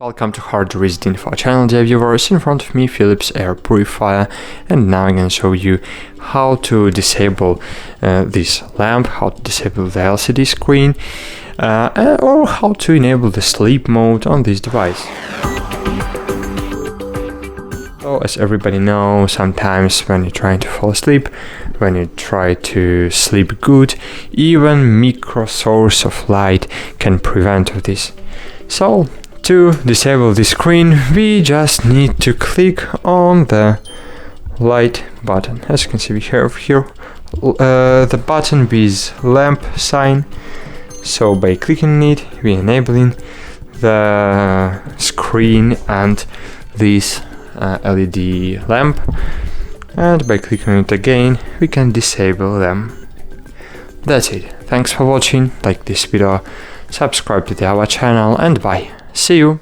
Welcome to HardReset.Info channel, dear viewers. In front of me Philips Air Purifier, and now I'm going to show you how to disable this lamp, how to disable the LCD screen, or how to enable the sleep mode on this device. So, as everybody knows, sometimes when you're trying to fall asleep, when you try to sleep good, even micro source of light can prevent of this. So, to disable the screen, we just need to click on the light button. As you can see, we have here the button with lamp sign. So by clicking it, we're enabling the screen and this LED lamp. And by clicking it again, we can disable them. That's it. Thanks for watching. Like this video, subscribe to our channel, and bye. See you!